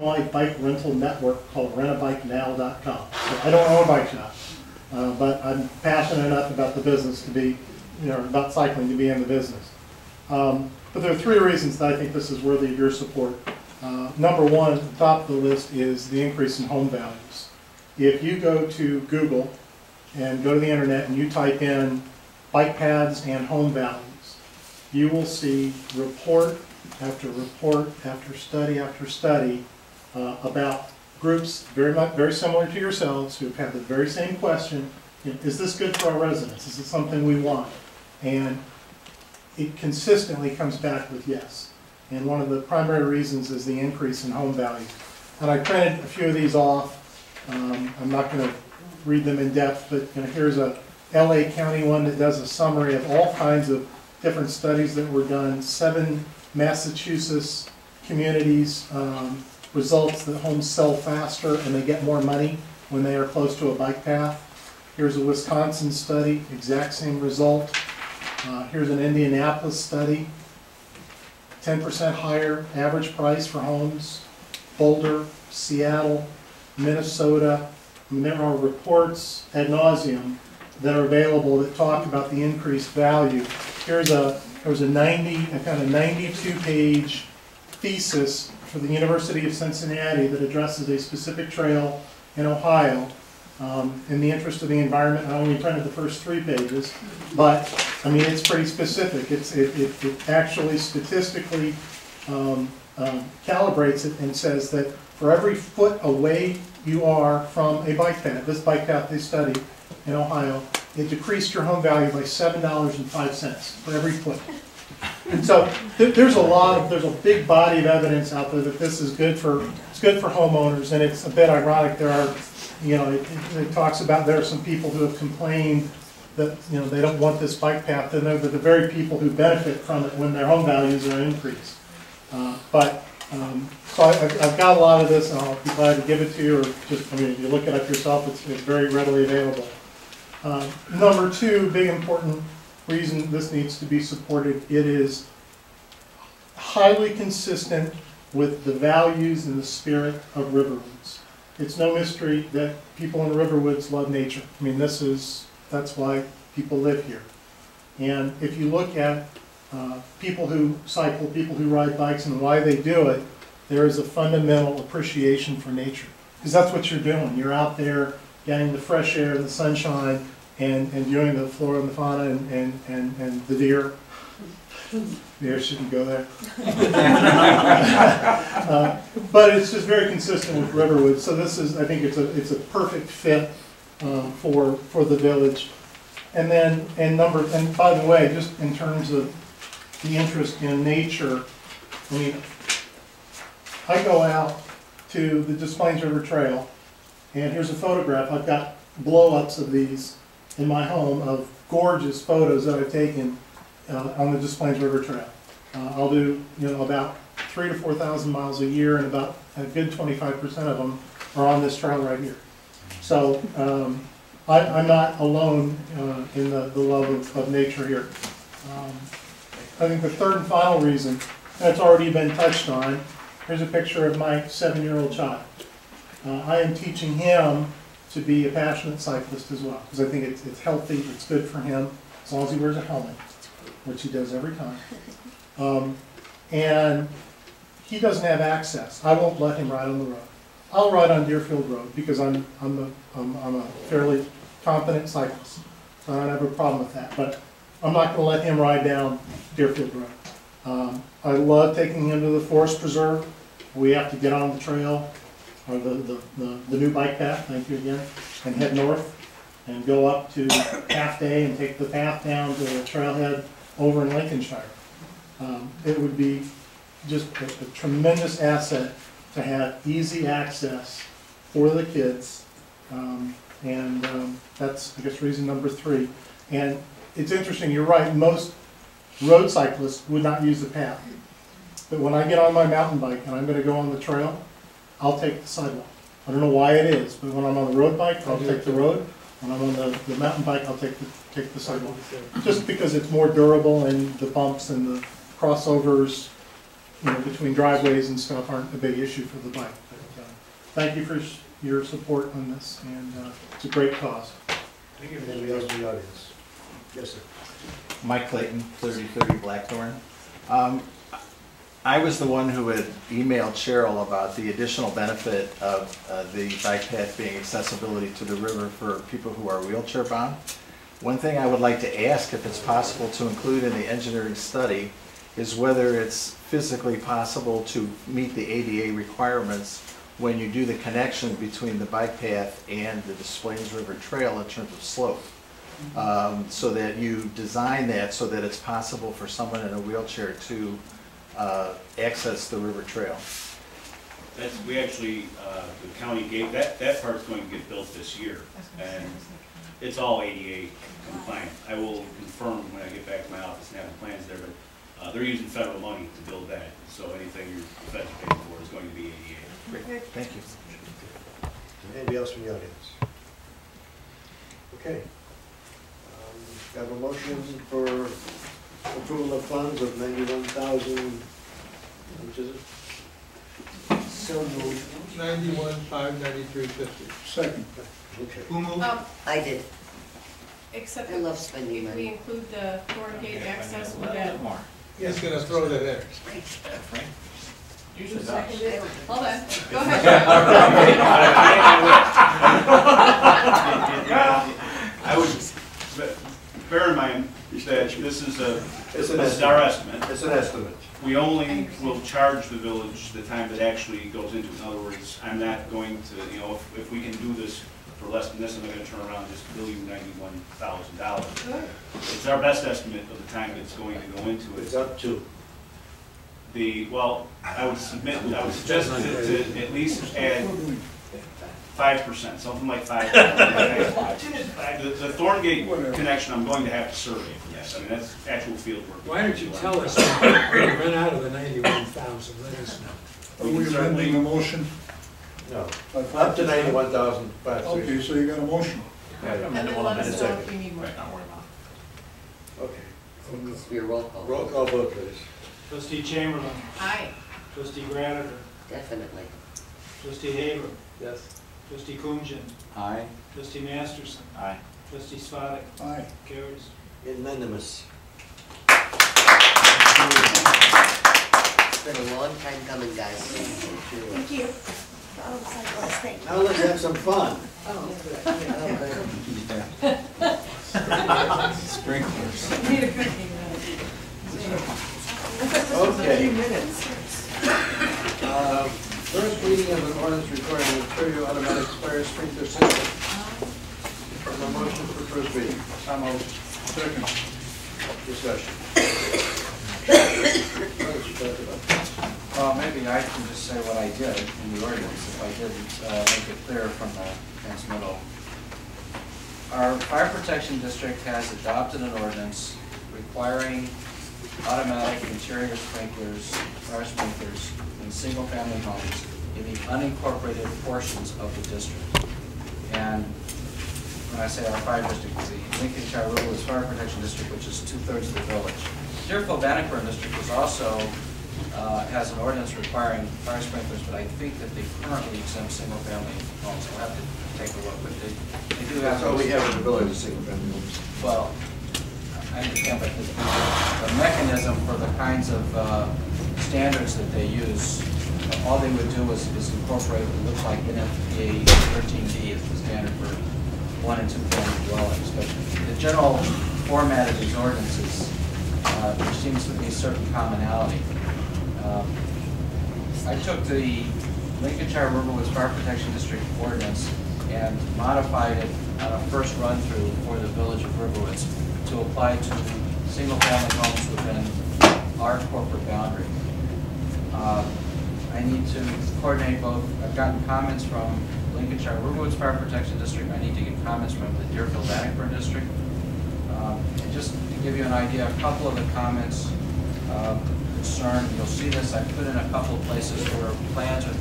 bike rental network called rentabikenow.com. So I don't own a bike shop, but I'm passionate enough about the business to be, about cycling to be in the business. But there are three reasons that I think this is worthy of your support. Number one, at the top of the list is the increase in home values. If you go to Google and go to the internet and you type in bike paths and home values, you will see report after study after study about groups very similar to yourselves who've had the very same question, is this good for our residents? Is it something we want? And it consistently comes back with yes. And one of the primary reasons is the increase in home value. And I printed a few of these off. I'm not going to read them in depth, but here's a LA County one that does a summary of all kinds of different studies that were done. 7 Massachusetts communities results that homes sell faster and they get more money when they are close to a bike path. Here's a Wisconsin study, exact same result. Here's an Indianapolis study, 10% higher average price for homes. Boulder, Seattle, Minnesota. I mean, there are reports ad nauseum that are available that talk about the increased value. There was a kind of 92-page thesis for the University of Cincinnati that addresses a specific trail in Ohio. In the interest of the environment, I only printed the first 3 pages, but I mean it's pretty specific. It actually statistically calibrates it and says that for every foot away you are from a bike path, this bike path they studied in Ohio, it decreased your home value by $7.05 for every foot. And so there's a big body of evidence out there that this is good for homeowners, and it's a bit ironic. There are, it talks about there are some people who have complained that they don't want this bike path, and they're the very people who benefit from it when their home values are increased. So I've got a lot of this, and I'll be glad to give it to you, or just, if you look it up yourself, it's very readily available. Number 2, big important reason this needs to be supported, it is highly consistent with the values and the spirit of Riverwoods. It's no mystery that people in Riverwoods love nature. I mean, that's why people live here. And if you look at people who cycle, people who ride bikes, and why they do it, there is a fundamental appreciation for nature. Because that's what you're doing. You're out there getting the fresh air, the sunshine, and enjoying the flora and the fauna and the deer. The deer shouldn't go there. But it's just very consistent with Riverwood. So this is, I think it's a perfect fit for the village. And then, and by the way, just in terms of the interest in nature, I mean, I go out to the Des Plaines River Trail, and here's a photograph. I've got blow-ups of these in my home of gorgeous photos that I've taken on the Des Plaines River Trail. I'll do about 3,000 to 4,000 miles a year, and about a good 25% of them are on this trail right here. So I'm not alone in the love of nature here. I think the third and final reason, that's already been touched on, here's a picture of my 7-year-old child. I am teaching him to be a passionate cyclist as well, because I think it's healthy, it's good for him, as long as he wears a helmet, which he does every time. And he doesn't have access. I won't let him ride on the road. I'll ride on Deerfield Road because I'm a fairly competent cyclist, so I don't have a problem with that. But I'm not going to let him ride down Deerfield Road. I love taking him to the Forest Preserve. We have to get on the trail, or the new bike path, thank you again, and head north and go up to Half Day and take the path down to the trailhead over in Lincolnshire. It would be just a tremendous asset to have easy access for the kids, and that's, I guess, reason number 3. And it's interesting, you're right, most road cyclists would not use the path. But when I get on my mountain bike and I'm going to go on the trail, I'll take the sidewalk. I don't know why it is, but when I'm on the road bike, I'll take the road. When I'm on the mountain bike, I'll take the sidewalk. Just because it's more durable, and the bumps and the crossovers between driveways and stuff aren't a big issue for the bike. But, thank you for your support on this, and it's a great cause. Anybody else in the audience? Yes, sir. Mike Clayton, 3030 Blackthorn. I was the one who had emailed Cheryl about the additional benefit of the bike path being accessibility to the river for people who are wheelchair bound. One thing I would like to ask, if it's possible to include in the engineering study, is whether it's physically possible to meet the ADA requirements when you do the connection between the bike path and the Des Plaines River Trail in terms of slope. So that you design that so that it's possible for someone in a wheelchair to access the river trail. We actually, the county gave, that part's going to get built this year, and it's all ADA compliant. I will confirm when I get back to my office and have the plans there, but they're using federal money to build that, so anything you're feds paying for is going to be ADA. Great, thank you. Anybody else from the audience? Okay. Got a motion for approval of funds of 91,000, which is it? So moved. 91,593.50. Second. Okay. Who moved? I did. Except I love spending if we money. include the Thorn Gate access with that. More. He's gonna throw that in. Frank? Usually seconded. Hold on, go ahead. I would, bear in mind that this is our estimate. It's an estimate. We only will charge the village the time that actually goes into it. In other words, I'm not going to, if we can do this for less than this, I'm not going to turn around and just bill you $91,000. It's our best estimate of the time it's going to go into It's it. up to. Well, I would suggest to at least add 5%, something like 5%. The Thorngate connection, I'm going to have to survey for that. I mean, that's actual field work. Why don't you tell us when you run out of the 91,000, let us know. Are we amending the motion? No. Up to 91,000. Okay, so you got a motion. And then let us know if you need more. Okay. It needs to be a roll call. Roll call vote, please. Trustee Chamberlain, Aye. trustee Gratiter, Definitely. trustee Haber, Yes. trustee Kumjian, Aye. trustee Masterson, Aye. trustee Svadak, Aye. carries. Unanimous. It's been a long time coming, guys. Thank you. Now let's have some fun. Sprinklers. Need a drinking Okay. First reading of an ordinance requiring an Ontario automatic fire sprinkler system. Is there a motion for first reading? Second. Discussion. Why don't you talk about this? Well, maybe I can just say what I did in the ordinance, if I didn't make it clear from the transmittal. Our fire protection district has adopted an ordinance requiring automatic interior sprinklers, fire sprinklers, in single-family homes in the unincorporated portions of the district. And when I say our fire district, the Lincolnshire Riverwoods Fire Protection District, which is 2/3 of the village. Deerfield-Bannockburn District is also has an ordinance requiring fire sprinklers, but I think that they currently exempt single-family homes. I'll have to take a look, but they do have. That's all we have in the village is single-family homes. Well, I understand, but the mechanism for the kinds of standards that they use, all they would do is incorporate what looks like NFPA 13D is the standard for 1- and 2-family dwellings. But the general format of these ordinances, there seems to be certain commonality. I took the Lincolnshire Riverwoods Fire Protection District ordinance and modified it on a first run-through for the village of Riverwoods to apply to single-family homes within our corporate boundary. I need to coordinate both. I've gotten comments from Lincolnshire Riverwoods Fire Protection District. I need to get comments from the Deerfield-Bannockburn District. And just to give you an idea, a couple of the comments concern, you'll see this, I put in a couple of places where plans are